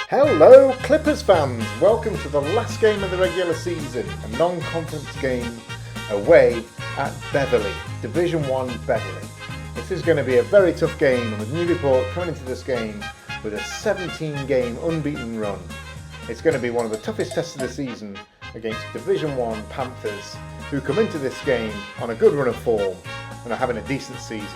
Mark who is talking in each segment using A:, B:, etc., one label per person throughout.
A: Hello Clippers fans, welcome to the last game of the regular season, a non-conference game away at Beverly, Division 1 Beverly. This is going to be a very tough game, with Newburyport coming into this game with a 17-game unbeaten run. It's going to be one of the toughest tests of the season against Division 1 Panthers, who come into this game on a good run of form and are having a decent season.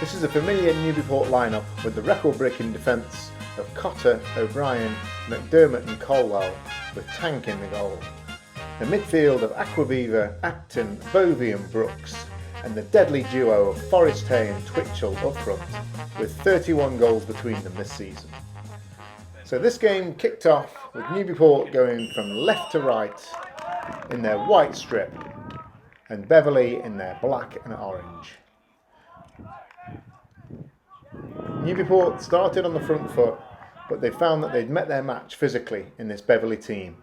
A: This is a familiar Newburyport lineup with the record-breaking defence of Cotter, O'Brien, McDermott and Colwell, with Tank in the goal. The midfield of Aquaviva, Acton, Bovey and Brooks, and the deadly duo of Forrest Hay and Twitchell up front, with 31 goals between them this season. So this game kicked off with Newburyport going from left to right in their white strip, and Beverly in their black and orange. Newburyport started on the front foot, but they found that they'd met their match physically in this Beverly team.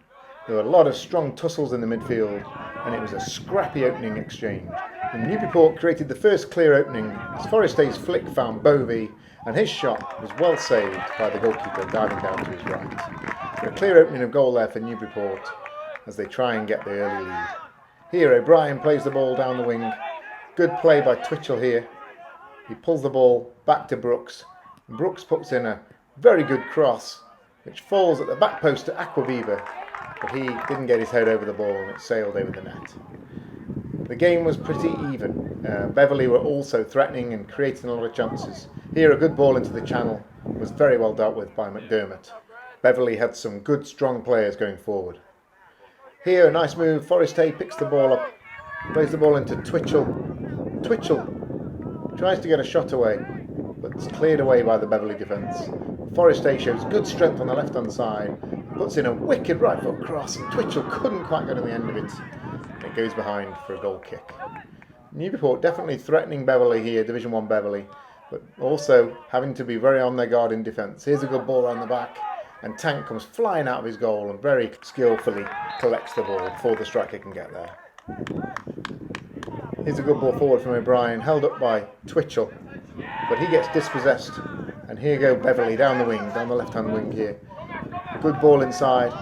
A: There were a lot of strong tussles in the midfield, and it was a scrappy opening exchange. And Newburyport created the first clear opening as Forrest Hay's flick found Bovey, and his shot was well saved by the goalkeeper diving down to his right. So a clear opening of goal there for Newburyport as they try and get the early lead. Here O'Brien plays the ball down the wing. Good play by Twitchell here. He pulls the ball back to Brooks. Brooks puts in a very good cross, which falls at the back post to Aquaviva, but he didn't get his head over the ball and it sailed over the net. The game was pretty even. Beverly were also threatening and creating a lot of chances. Here a good ball into the channel was very well dealt with by McDermott. Beverly had some good strong players going forward. Here a nice move, Forrest Hay picks the ball up, plays the ball into Twitchell. Twitchell tries to get a shot away, but it's cleared away by the Beverly defence. Forrest Hay shows good strength on the left-hand side, puts in a wicked right foot cross, and Twitchell couldn't quite get to the end of it. It goes behind for a goal kick. Newburyport definitely threatening Beverly here, Division 1 Beverly, but also having to be very on their guard in defence. Here's a good ball around the back, and Tank comes flying out of his goal and very skillfully collects the ball before the striker can get there. Here's a good ball forward from O'Brien, held up by Twitchell, but he gets dispossessed. And here go Beverly down the wing, down the left-hand wing here. Good ball inside.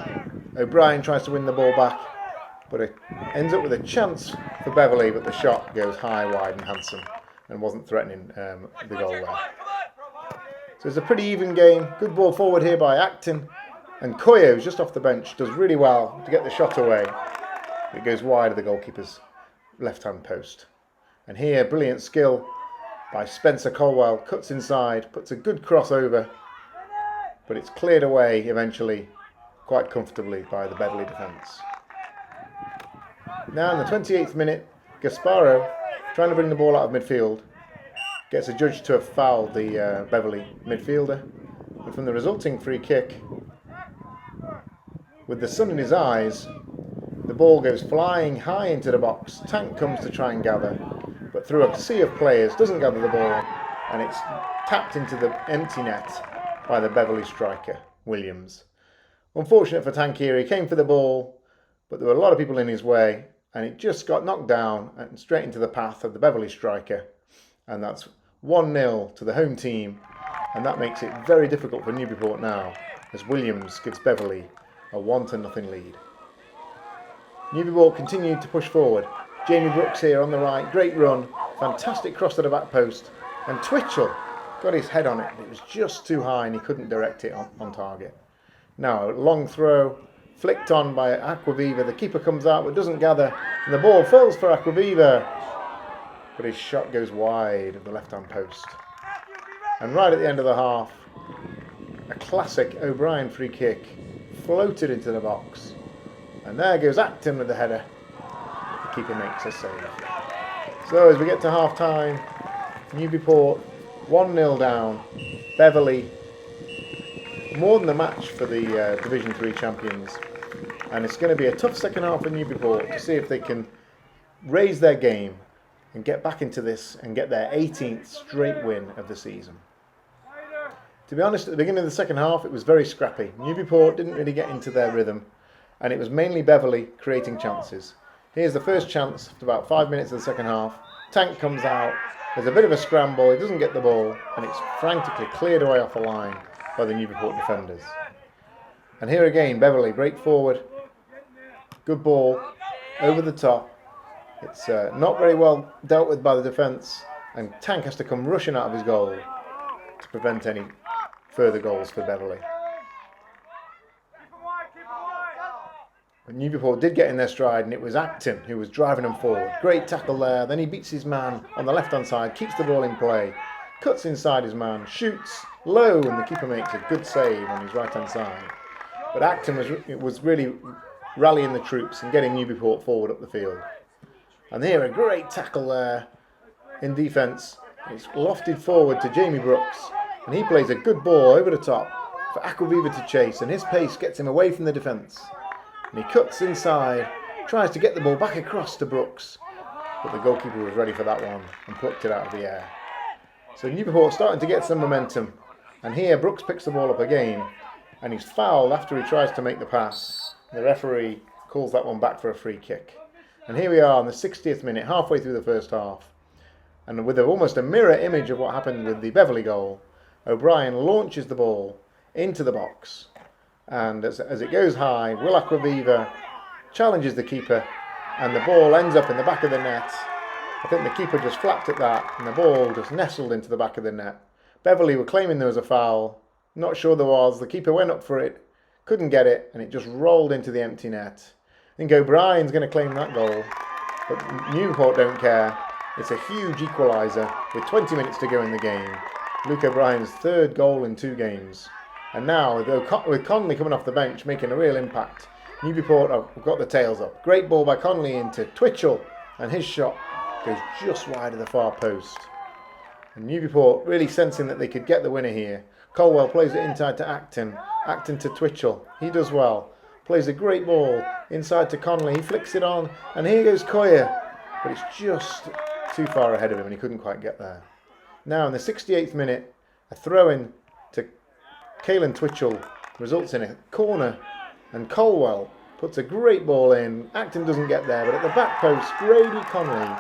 A: O'Brien tries to win the ball back, but it ends up with a chance for Beverly, but the shot goes high, wide and handsome and wasn't threatening the goal there. So it's a pretty even game. Good ball forward here by Acton. And Koyo's just off the bench, does really well to get the shot away. It goes wide of the goalkeeper's left-hand post. And here, brilliant skill by Spencer Colwell, cuts inside, puts a good cross over, but it's cleared away eventually quite comfortably by the Beverly defence. Now in the 28th minute, Gasparo, trying to bring the ball out of midfield, gets adjudged to have fouled the Beverly midfielder, and from the resulting free kick, with the sun in his eyes, the ball goes flying high into the box. Tank comes to try and gather, but through a sea of players doesn't gather the ball, and it's tapped into the empty net by the Beverly striker, Williams. Unfortunate for Tank here, he came for the ball, but there were a lot of people in his way, and it just got knocked down and straight into the path of the Beverly striker, and that's 1-0 to the home team, and that makes it very difficult for Newburyport now, as Williams gives Beverly a 1-0 lead. Newburyport continued to push forward. Jamie Brooks here on the right, great run, fantastic cross to the back post, and Twitchell got his head on it, but it was just too high and he couldn't direct it on target. Now a long throw, flicked on by Aquaviva, the keeper comes out but doesn't gather, and the ball falls for Aquaviva, but his shot goes wide of the left-hand post. And right at the end of the half, a classic O'Brien free kick, floated into the box, and there goes Acton with the header. The keeper makes a save. So as we get to half time, Newburyport 1-0 down. Beverly more than a match for the Division 3 champions, and it's going to be a tough second half for Newburyport to see if they can raise their game and get back into this and get their 18th straight win of the season. To be honest, at the beginning of the second half it was very scrappy. Newburyport didn't really get into their rhythm, and it was mainly Beverly creating chances. Here's the first chance after about 5 minutes of the second half. Tank comes out, there's a bit of a scramble, he doesn't get the ball, and it's frantically cleared away off the line by the Newburyport defenders. And here again, Beverly break forward. Good ball over the top. It's not very well dealt with by the defence, and Tank has to come rushing out of his goal to prevent any further goals for Beverly. But Newburyport did get in their stride, and it was Acton who was driving them forward. Great tackle there. Then he beats his man on the left-hand side, keeps the ball in play, cuts inside his man, shoots low, and the keeper makes a good save on his right-hand side. But Acton was really rallying the troops and getting Newburyport forward up the field. And here a great tackle there in defence. It's lofted forward to Jamie Brooks, and he plays a good ball over the top for Aquaviva to chase, and his pace gets him away from the defence. And he cuts inside, tries to get the ball back across to Brooks, but the goalkeeper was ready for that one and plucked it out of the air. So Newburyport starting to get some momentum, and here Brooks picks the ball up again, and he's fouled after he tries to make the pass. The referee calls that one back for a free kick. And here we are in the 60th minute, halfway through the first half, and with almost a mirror image of what happened with the Beverly goal, O'Brien launches the ball into the box, and as it goes high, Will Aquaviva challenges the keeper, and the ball ends up in the back of the net. I think the keeper just flapped at that, and the ball just nestled into the back of the net. Beverly were claiming there was a foul, not sure there was. The keeper went up for it, couldn't get it, and it just rolled into the empty net. I think O'Brien's going to claim that goal, but Newport don't care. It's a huge equaliser with 20 minutes to go in the game. Luke O'Brien's third goal in 2 games. And now, with Conley coming off the bench, making a real impact, Newburyport have got the tails up. Great ball by Conley into Twitchell, and his shot goes just wide of the far post. And Newburyport really sensing that they could get the winner here. Colwell plays it inside to Acton. Acton to Twitchell. He does well. Plays a great ball inside to Conley. He flicks it on, and here goes Coyer. But it's just too far ahead of him, and he couldn't quite get there. Now, in the 68th minute, a throw-in to Caelan Twitchell results in a corner, and Colwell puts a great ball in. Acton doesn't get there, but at the back post, Grady Conley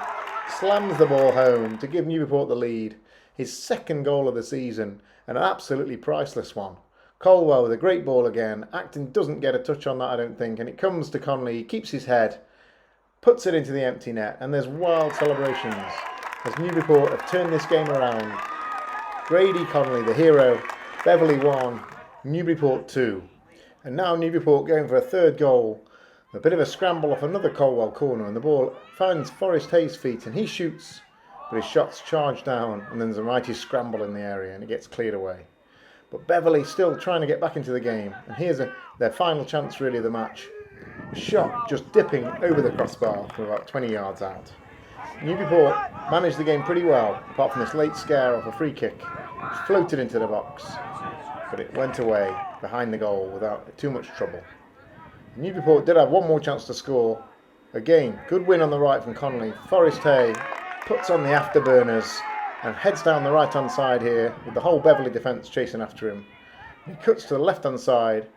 A: slams the ball home to give Newburyport the lead. His second goal of the season, and an absolutely priceless one. Colwell with a great ball again. Acton doesn't get a touch on that, I don't think, and it comes to Conley. He keeps his head, puts it into the empty net, and there's wild celebrations as Newburyport have turned this game around. Grady Conley, the hero. Beverly 1, Newburyport 2. And now Newburyport going for a third goal. A bit of a scramble off another Colwell corner, and the ball finds Forrest Hayes' feet, and he shoots, but his shot's charged down, and then there's a mighty scramble in the area, and it gets cleared away. But Beverly still trying to get back into the game, and here's their final chance really of the match. A shot just dipping over the crossbar from about 20 yards out. Newburyport managed the game pretty well, apart from this late scare off a free kick. It floated into the box, but it went away behind the goal without too much trouble. Newburyport did have one more chance to score. Again, good win on the right from Conley. Forrest Hay puts on the afterburners and heads down the right-hand side here with the whole Beverly defence chasing after him. He cuts to the left-hand side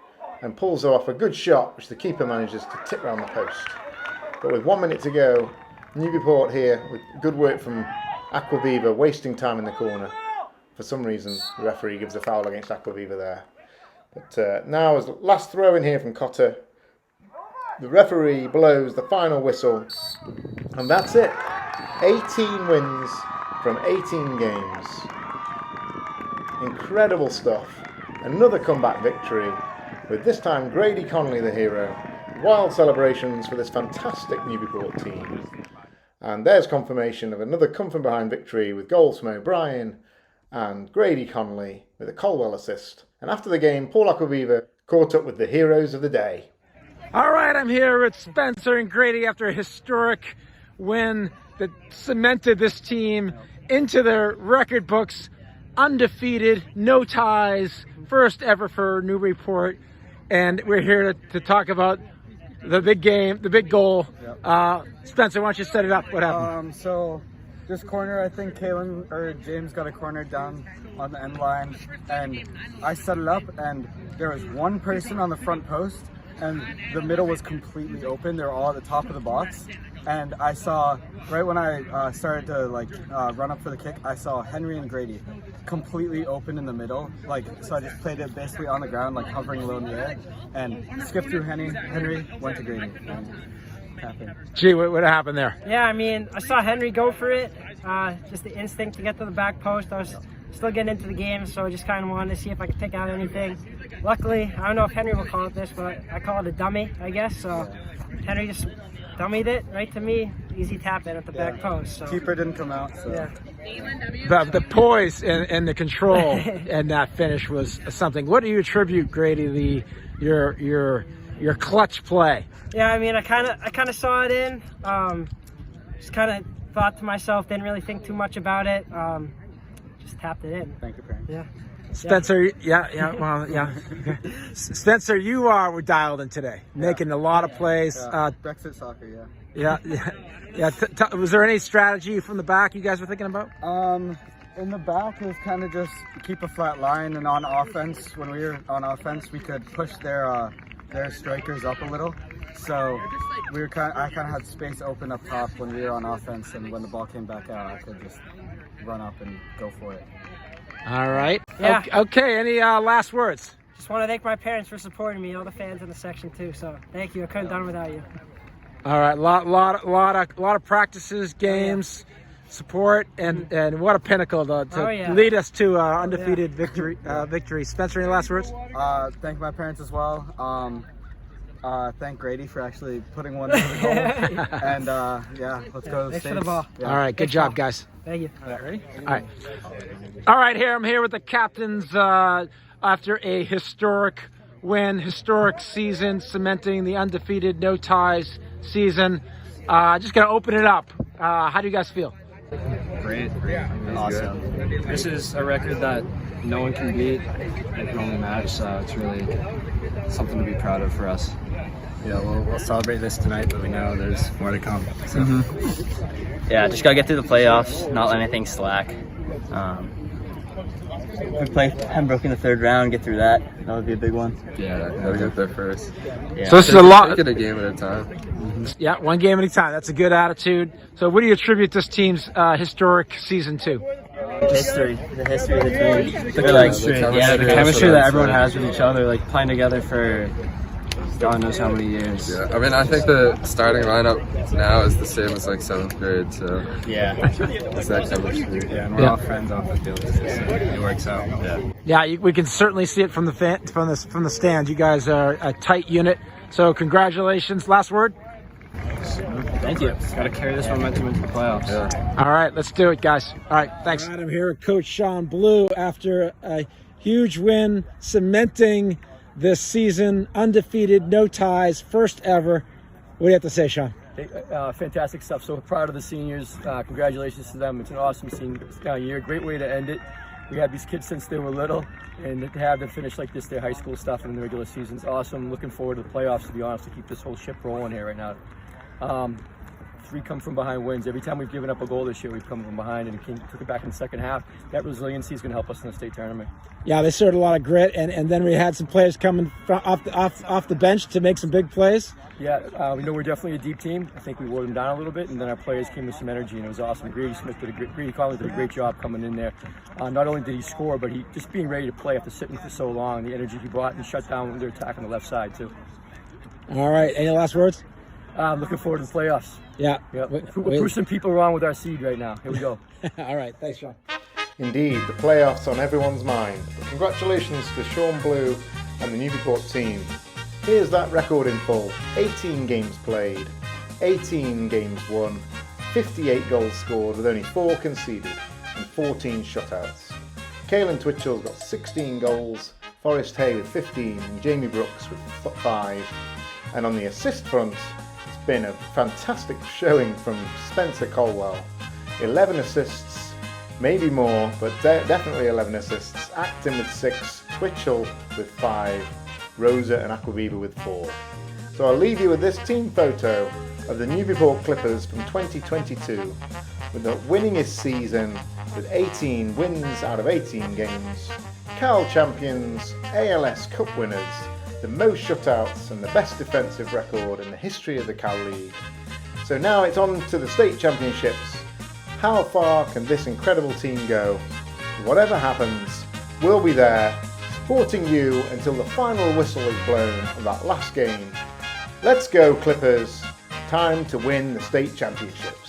A: and pulls off a good shot, which the keeper manages to tip round the post. But with 1 minute to go, Newburyport here with good work from Aquaviva, wasting time in the corner. For some reason, the referee gives a foul against Aquaviva there. But now, as the last throw in here from Cotter, the referee blows the final whistle, and that's it. 18 wins from 18 games. Incredible stuff. Another comeback victory, with this time Grady Conley the hero. Wild celebrations for this fantastic Newburyport team. And there's confirmation of another come-from-behind victory with goals from O'Brien and Grady Conley with a Colwell assist. And after the game, Paul Aquaviva caught up with the heroes of the day.
B: All right, I'm here with Spencer and Grady after a historic win that cemented this team into their record books. Undefeated, no ties, first ever for Newburyport. And we're here to talk about the big game, the big goal. Yep. Spencer, why don't you set it up? What happened?
C: So this corner, I think James got a corner down on the end line, and I set it up, and there was one person on the front post, and the middle was completely open. They were all at the top of the box, and I saw, right when I started to run up for the kick, I saw Henry and Grady completely open in the middle. So I just played it basically on the ground, hovering low in the air, and skipped through Henry, went to Grady. Happened.
B: Gee, what happened there?
D: Yeah, I mean, I saw Henry go for it. Just the instinct to get to the back post. I was still getting into the game, so I just kind of wanted to see if I could pick out anything. Luckily, I don't know if Henry will call it this, but I call it a dummy, I guess. So Henry just dummied it right to me. Easy tap in at the back post. So.
C: Keeper didn't come out. So.
D: Yeah.
B: The poise and the control and that finish was something. What do you attribute, Grady, your clutch play?
D: Yeah, I mean, I kind of saw it in. Just kind of thought to myself, didn't really think too much about it. Just tapped it in.
C: Thank you, parents.
D: Yeah.
B: Spencer, Spencer, you were dialed in today, making a lot of plays.
C: Brexit soccer,
B: yeah. Was there any strategy from the back you guys were thinking about?
C: In the back, it was kind of just keep a flat line, and on offense, when we were on offense, we could push their strikers up a little. So I kind of had space open up top when we were on offense, and when the ball came back out, I could just run up and go for it.
B: All right.
D: Yeah.
B: Okay. Any last words?
D: Just want to thank my parents for supporting me, all the fans in the section too. So thank you. I couldn't have done it without you.
B: All right. Lot of practices, games, support, and what a pinnacle to lead us to undefeated victory. Spencer, any last words?
C: Thank my parents as well. Thank Grady for actually putting one into the goal. And let's go to the
D: Thanks
C: States.
D: for the ball.
C: Yeah.
B: All right. Good job, guys.
D: Thank you.
C: All right, ready?
B: All right. I'm here with the captains after a historic win, historic season, cementing the undefeated, no ties season. Just gonna open it up. How do you guys feel?
E: Great. Awesome. This is a record that no one can beat and can only match, so it's really something to be proud of for us.
F: Yeah, we'll celebrate this tonight, but we know there's more to come. So.
G: Yeah, just gotta get through the playoffs, not let anything slack. We play Pembroke in the third round, get through that. That would be a big one.
F: Yeah, gotta get there first.
G: Yeah.
B: So this is a lot.
F: Take it a game at a time.
B: Yeah, one game at a time. That's a good attitude. So what do you attribute this team's historic season to?
G: History, the history of the team.
F: The
E: chemistry that everyone has with each other, playing together for God knows how many years.
F: Yeah, I mean, I think the starting lineup now is the same as 7th grade, so
G: Yeah.
F: it's that chemistry.
C: Yeah, and we're all friends off the field, so it works out.
B: Yeah, we can certainly see it from the stand. You guys are a tight unit. So congratulations. Last word.
E: Thank you. Got to carry this momentum into the playoffs.
F: Yeah.
B: All right, let's do it, guys. All right, thanks. I'm here with Coach Sean Blue after a huge win, cementing this season, undefeated, no ties, first ever. What do you have to say, Sean?
H: Fantastic stuff. So proud of the seniors. Congratulations to them. It's an awesome senior year. Great way to end it. We had these kids since they were little, and to have them finish like this, their high school stuff and the regular season's awesome. Looking forward to the playoffs, to be honest, to keep this whole ship rolling here right now. 3 come from behind wins. Every time we've given up a goal this year, we've come from behind and took it back in the second half. That resiliency is going to help us in the state tournament.
B: Yeah, they showed a lot of grit, and then we had some players coming off the bench to make some big plays.
H: Yeah, we know we're definitely a deep team. I think we wore them down a little bit, and then our players came with some energy, and it was awesome. Grady Collins did a great job coming in there. Not only did he score, but he just being ready to play after sitting for so long. The energy he brought and shut down their attack on the left side too.
B: All right, any last words?
H: I'm looking forward to the playoffs.
B: Yeah.
H: We're proving people wrong with our seed right now. Here we go.
B: All right, thanks, Sean.
A: Indeed, the playoffs on everyone's mind. But congratulations to Sean Blue and the Newburyport team. Here's that record in full. 18 games played, 18 games won, 58 goals scored with only 4 conceded and 14 shutouts. Caelan Twitchell's got 16 goals, Forrest Hay with 15 and Jamie Brooks with 5. And on the assist front, it's been a fantastic showing from Spencer Colwell. 11 assists, maybe more, but definitely 11 assists. Acton with 6, Twitchell with 5, Rosa and Aquaviva with 4. So I'll leave you with this team photo of the Newburyport Clippers from 2022 with the winningest season with 18 wins out of 18 games, Cal champions, ALS Cup winners, the most shutouts and the best defensive record in the history of the Cal League. So now it's on to the state championships. How far can this incredible team go? Whatever happens, we'll be there, supporting you until the final whistle is blown of that last game. Let's go Clippers, time to win the state championship.